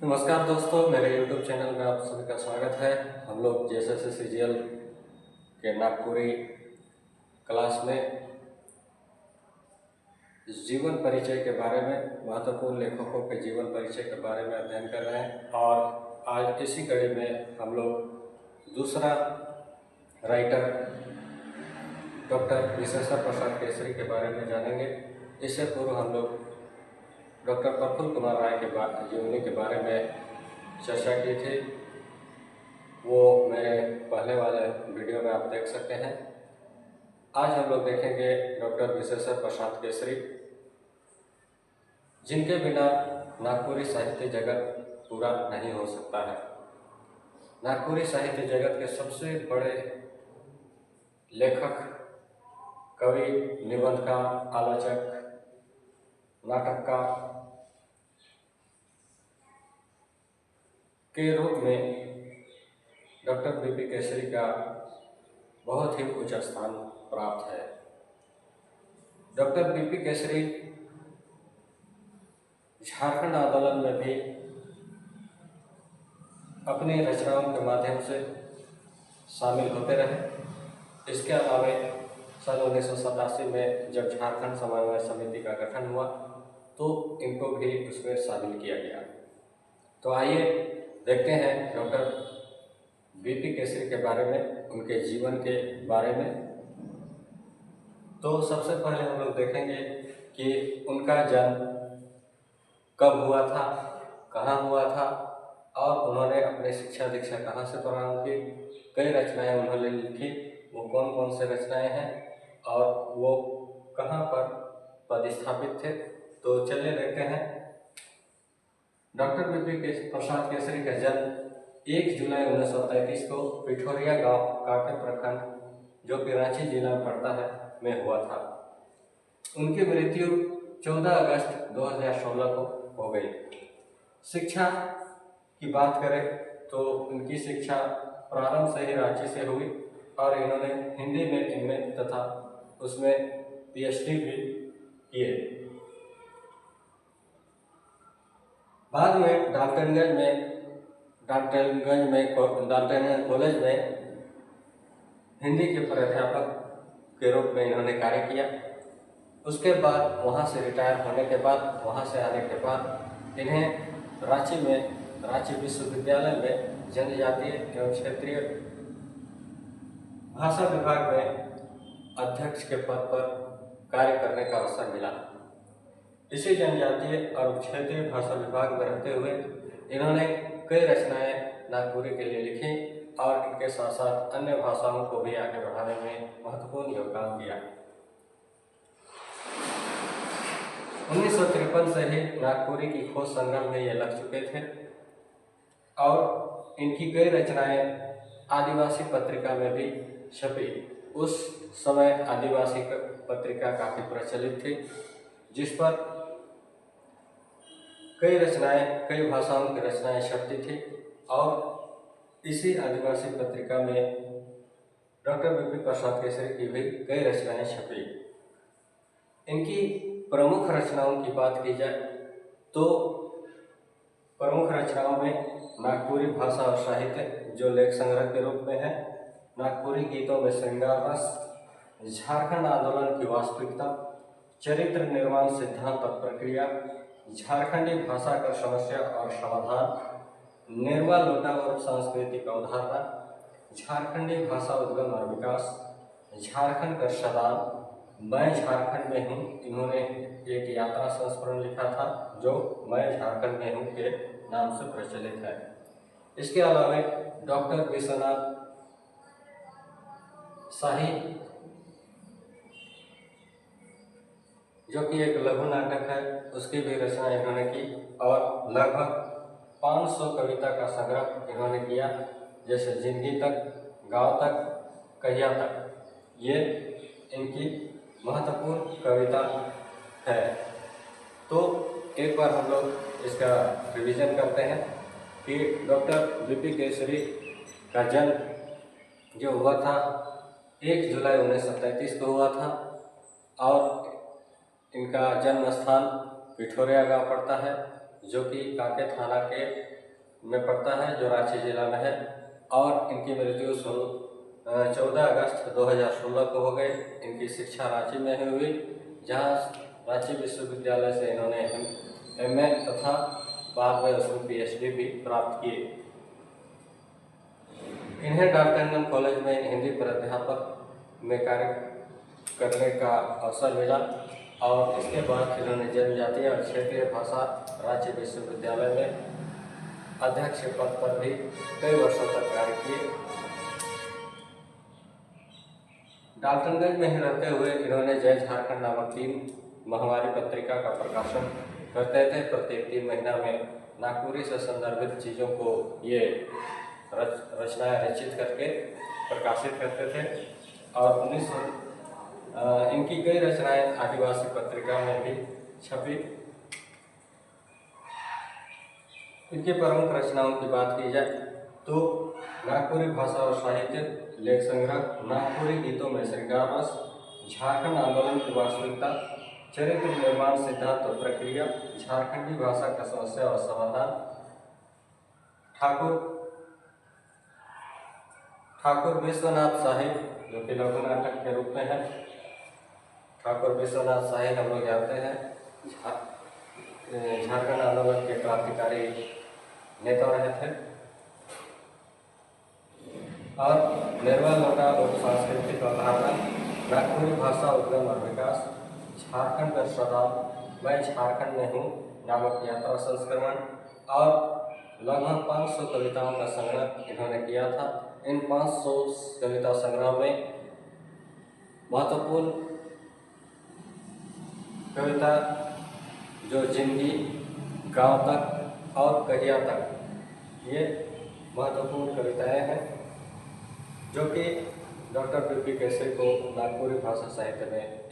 नमस्कार दोस्तों, मेरे YouTube चैनल में आप सभी का स्वागत है। हम लोग JSS CGL के नागपुरी क्लास में जीवन परिचय के बारे में, महत्वपूर्ण लेखकों के जीवन परिचय के बारे में अध्ययन कर रहे हैं। और आज इसी कड़ी में हम लोग दूसरा राइटर डॉक्टर विशेश्वर प्रसाद केसरी के बारे में जानेंगे। इससे पूर्व हम लोग डॉक्टर प्रफुल्ल कुमार राय के जीवनी के बारे में चर्चा की थी। वो मेरे पहले वाले वीडियो में आप देख सकते हैं। आज हम लोग देखेंगे डॉक्टर विशेश्वर प्रसाद केसरी, जिनके बिना नागपुरी साहित्य जगत पूरा नहीं हो सकता है। नागपुरी साहित्य जगत के सबसे बड़े लेखक, कवि, निबंधकार, आलोचक, नाटककार के रूप में डॉक्टर BP केसरी का बहुत ही उच्च स्थान प्राप्त है। डॉक्टर BP केसरी झारखंड आंदोलन में भी अपनी रचनाओं के माध्यम से शामिल होते रहे। इसके अलावा सन 1987 में जब झारखंड समन्वय समिति का गठन हुआ तो इनको भी उसमें शामिल किया गया। तो आइए देखते हैं डॉक्टर BP केसरी के बारे में, उनके जीवन के बारे में। तो सबसे पहले हम लोग देखेंगे कि उनका जन्म कब हुआ था, कहाँ हुआ था और उन्होंने अपने शिक्षा दीक्षा कहाँ से प्रारंभ की, कई रचनाएं उन्होंने लिखी, वो कौन कौन से रचनाएं हैं और वो कहाँ पर पदस्थापित थे। तो चलिए देखते हैं। डॉक्टर BP प्रसाद केसरी का जन्म 1 जुलाई 1933 को पिठोरिया गांव, कांके प्रखंड, जो कि रांची जिला में पड़ता है, में हुआ था। उनकी मृत्यु 14 अगस्त 2016 को हो गई। शिक्षा की बात करें तो उनकी शिक्षा प्रारंभ से ही रांची से हुई और इन्होंने हिंदी में MA तथा उसमें PhD भी किए। बाद में डाल्टनगंज कॉलेज में हिंदी के प्राध्यापक के रूप में इन्होंने कार्य किया। उसके बाद वहाँ से रिटायर होने के बाद, वहाँ से आने के बाद इन्हें रांची विश्वविद्यालय में जनजातीय एवं क्षेत्रीय भाषा विभाग में अध्यक्ष के पद पर कार्य करने का अवसर मिला। इसी जनजातीय और क्षेत्रीय भाषा विभाग में रहते हुए इन्होंने कई रचनाएं नागपुरी के लिए लिखी और इनके साथ साथ अन्य भाषाओं को भी आगे बढ़ाने में महत्वपूर्ण योगदान दिया। 1953 से ही नागपुरी की खोज संग्राम में ये लग चुके थे और इनकी कई रचनाएं आदिवासी पत्रिका में भी छपी। उस समय आदिवासी पत्रिका काफ़ी प्रचलित थी, जिस पर कई भाषाओं की रचनाएं छपती थी और इसी आदिवासी पत्रिका में डॉक्टर BP प्रसाद केसरी की भी कई रचनाएं छपी। इनकी प्रमुख रचनाओं की बात की जाए तो प्रमुख रचनाओं में नागपुरी भाषा और साहित्य, जो लेख संग्रह के रूप में है, नागपुरी गीतों में श्रृंगार रस, झारखंड आंदोलन की वास्तविकता, चरित्र निर्माण सिद्धांत और प्रक्रिया, झारखंडी भाषा का समस्या और समाधान, नेरवा लोटा और सांस्कृतिक अवधारणा, झारखंडी भाषा उद्गम और विकास, झारखंड का शदान, मैं झारखंड में हूँ। इन्होंने एक यात्रा संस्करण लिखा था जो मैं झारखंड में हूँ के नाम से प्रचलित है। इसके अलावा डॉक्टर विश्वनाथ शाही, जो कि एक लघु नाटक है, उसकी भी रचना इन्होंने की और लगभग 500 कविता का संग्रह इन्होंने किया, जैसे जिंदगी तक, गांव तक, कहिया तक। ये इनकी महत्वपूर्ण कविता है। तो एक बार हम लोग इसका रिवीजन करते हैं कि डॉक्टर BP केसरी का जन्म जो हुआ था 1 जुलाई 1933 को हुआ था और इनका जन्म स्थान पिठोरिया गांव पड़ता है, जो कि कांके थाना के में पड़ता है, जो रांची जिला में है। और इनकी मृत्यु 14 अगस्त 2016 को हो गई। इनकी शिक्षा रांची में ही हुई, जहाँ रांची विश्वविद्यालय से इन्होंने MA तथा बाद में उसमें PhD भी प्राप्त किए। इन्हें डाल्टनगंज कॉलेज में हिंदी प्राध्यापक में कार्य करने का अवसर मिला और इसके बाद इन्होंने जनजातीय और क्षेत्रीय भाषा राज्य विश्वविद्यालय में अध्यक्ष पद पर भी कई वर्षों तक कार्य किए। डाल्टनगंज में ही रहते हुए इन्होंने जय झारखंड नामक 3 माहवारी पत्रिका का प्रकाशन करते थे। प्रत्येक 3 महीना में नागपुरी से संदर्भित चीज़ों को ये रचनाएं रचित करके प्रकाशित करते थे। और इनकी कई रचनाएं आदिवासी पत्रिका में भी छपी। इनकी प्रमुख रचनाओं की बात की जाए तो नागपुरी भाषा और साहित्य, लेख संग्रह, नागपुरी गीतों में श्रृंगार रस, झारखंड आंदोलन की वास्तविकता, चरित्र निर्माण सिद्धांत और प्रक्रिया, झारखंडी भाषा का समस्या और समाधान, ठाकुर विश्वनाथ साहिब, जो कि लघु नाटक के रूप में है। ठाकुर विश्वनाथ साहिब हम लोग जानते हैं झारखंड आंदोलन के क्रांतिकारी नेता रहे थे। और निर्मल लोटा लोक सांस्कृतिक अवधारणा, नागपुरी भाषा उद्गम और विकास, झारखंड का सदाब, मैं झारखंड में हूँ नामक यात्रा संस्करण और लगभग 500 कविताओं का संग्रह इन्होंने किया था। इन 500 कविता संग्रह में महत्वपूर्ण कविता जो जिंदगी, गांव तक और कहिया तक, ये महत्वपूर्ण कविताएं हैं जो कि डॉक्टर BP केसरी को नागपुरी भाषा साहित्य में